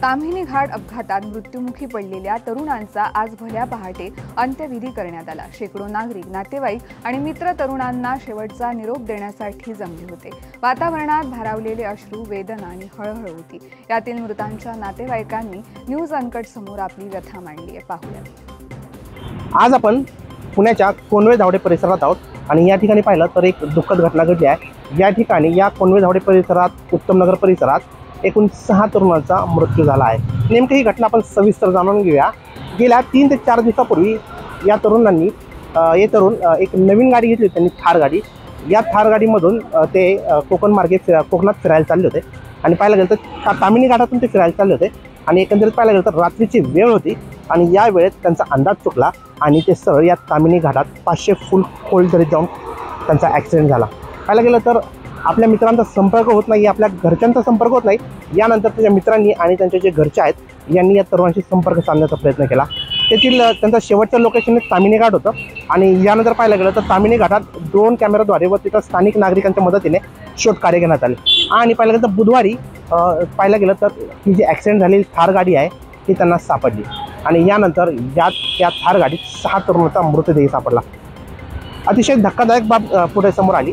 ताम्हिणी घाट अपघातात मृत्युमुखी पडलेल्या तरुणांचा आज भल्या पहाटे अंत्यविधी करण्यात आला। शेकडो नागरिक, नातेवाईक आणि मित्र तरुणांना शेवटचा निरोप देण्यासाठी जमले होते। वातावरणात भारावलेले अश्रू, वेदना आणि हळहळ होती। यातील मृतांच्या नातेवाईकांनी न्यूज अनकट समोर आपली व्यथा मांडली आहे। पाहूया। आज आपण पुण्याच्या कोनवे धावडे परिसरात आहोत आणि या ठिकाणी पाहिलं तर एक दुःखद घटना घडली आहे। या ठिकाणी या कोनवे धावडे परिसरात, उत्तमनगर परिसरात एकूण 6 तरुणांचा मृत्यू झाला आहे। नेमकी ही घटना आपण सविस्तर जाणून घेऊया। गेल्या 3 ते 4 दिवसापूर्वी या तरुणांनी एक नवीन गाडी घेतली, त्यांनी थार गाडी। या थार गाडीमधून ते कोकणात फिरायला चालले होते आणि पाहायला गेलं तर ताम्हिणी घाटातून ते फिरायला चालले होते आणि एकंदरीत पाहायला गेलं तर रात्रीची वेळ होती आणि या वेळेत त्यांचा अंदाज चुकला आणि ते सरळ या ताम्हिणी घाटात 500 फूट खोल दरीत जाऊन त्यांचा ॲक्सिडेंट झाला। पाहायला गेलं तर आपल्या मित्रांचा संपर्क होत नाही, आपल्या घरच्यांचा संपर्क होत नाही। यानंतर त्याच्या मित्रांनी आणि त्यांचे जे घरचे आहेत यांनी या तरुणांशी संपर्क साधण्याचा प्रयत्न केला। त्यांचा शेवटचं लोकेशन ताम्हिणी घाट होतं आणि यानंतर पाहायला गेलं तर ताम्हिणी घाटात ड्रोन कॅमेराद्वारे व तिथं स्थानिक नागरिकांच्या मदतीने शोध कार्य घेण्यात आले आणि पाहायला गेलं तर बुधवारी पाहायला गेलं तर ही जी ॲक्सिडेंट झालेली थार गाडी आहे ती त्यांना सापडली आणि यानंतर त्या थार गाडीत 6 तरुणांचा मृतदेह सापडला। अतिशय धक्कादायक बाब पुढे समोर आली।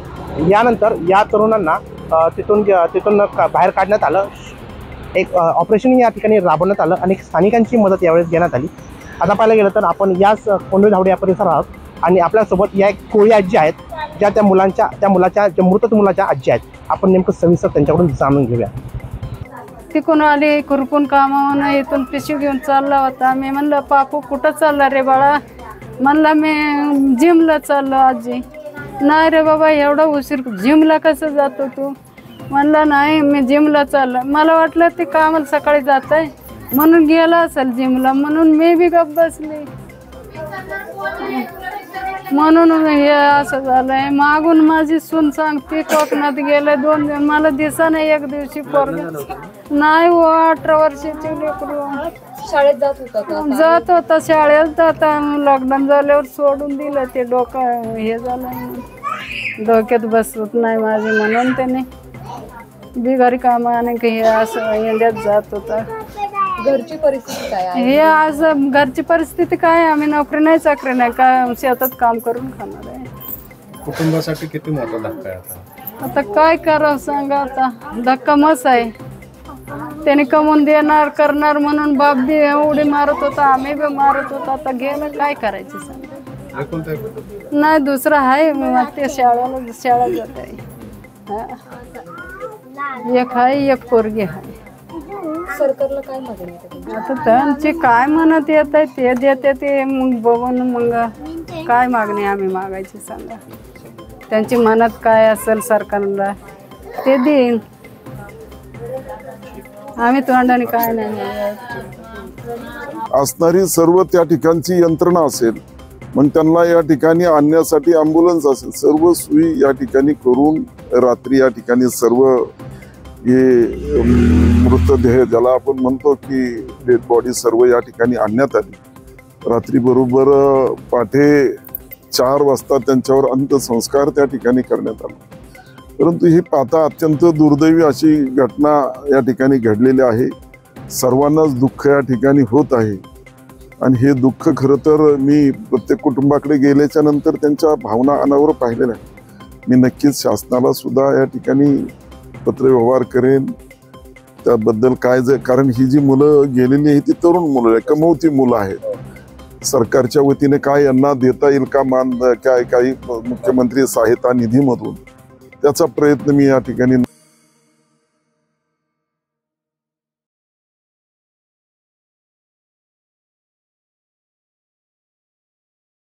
यानंतर या तरुणांना तिथून बाहेर काढण्यात आलं। एक ऑपरेशन या ठिकाणी राबवण्यात आलं आणि स्थानिकांची मदत यावेळेस घेण्यात आली। आता पाहायला गेलं तर आपण याच कोनवे धावडे या परिसरात आहोत आणि आपल्यासोबत या एक कोळी आजी आहेत, ज्या त्या मृत मुलाच्या आजी आहेत। आपण नेमकं सविस्तर त्यांच्याकडून जाणून घेऊया। तिकून आली, खुरपून कामावून इथून पिशवी घेऊन चालला होता। मी म्हणलं, पापू कुठं चालला रे बाळा? म्हणला, मी जिमला चाललो आजी। नाही रे बाबा, एवढा उशीर जिमला कसं जातो तू? म्हणला, नाही मी जिमला चाललो। मला वाटलं ते कामाला सकाळी जात आहे म्हणून गेला असेल जिमला, म्हणून मी बी गप्प बसली, म्हणून हे असं झालंय। मागून माझी सून सांगते कोकणात गेले 2 दिवस, मला दिसा नाही एक दिवशी पोरगा नाही हो। 18 वर्षाचे लेकरू शाळेत जात होता शाळेत। आता लॉकडाऊन झाल्यावर सोडून दिलं, ते डोकं हे झालं, डोक्यात बसत नाही माझी, म्हणून त्याने बिगारी कामाने हे असं इंडियात जात होता। घरची परिस्थिती काय आहे? हे आज घरची परिस्थिती काय, आम्ही नोकरी नाही चाकरी नाही, काय शेतात काम करून खाणार आहे। कुटुंबासाठी किती मोठा धक्का आहे आता काय करावं सांगा? आता धक्का मस आहे। त्याने कमवून देणार करणार म्हणून बाप बी उडी मारत होता, आम्ही बी मारत होता। आता गेलं काय करायचं सांगा? नाही दुसरं आहे, ते शाळा जात आहे। एक आहे, एक पोरगी आहे। सरकारला काय मागणी आहे? आता त्यांची काय म्हणत येत आहे ते देते, ते मग बघून मग काय मागणी आम्ही मागायची सांगा? त्यांची म्हणत काय असेल सरकारला ते देईल, आम्ही तोंडाने काय नाही मागत। असणारी सर्व त्या ठिकाणची यंत्रणा असेल, मग त्यांना या ठिकाणी आणण्यासाठी ॲम्ब्युलन्स असेल, सर्व सोयी या ठिकाणी करून रात्री या ठिकाणी सर्व हे मृतदेह, ज्याला आपण म्हणतो की डेड बॉडी, सर्व या ठिकाणी आणण्यात आली। रात्री बरोबर पहाटे 4 वाजता त्यांच्यावर अंत्यसंस्कार त्या ठिकाणी करण्यात आला। परंतु ही पाहता अत्यंत दुर्दैवी अशी घटना या ठिकाणी घडलेली आहे। सर्वांनाच दुःख या ठिकाणी होत आहे आणि हे दुःख खरं तर मी प्रत्येक कुटुंबाकडे गेल्याच्या नंतर त्यांच्या भावना अनावर पाहिलेल्या आहेत। मी नक्कीच शासनाला सुद्धा या ठिकाणी पत्रव्यवहार करेन त्याबद्दल कारण ही जी मुलं गेलेली आहे ती तरुण मुलं आहे, कमवती मुलं आहेत। सरकारच्या वतीने काय यांना देता येईल का काही मुख्यमंत्री सहायता निधीमधून, त्याचा प्रयत्न मी या ठिकाणी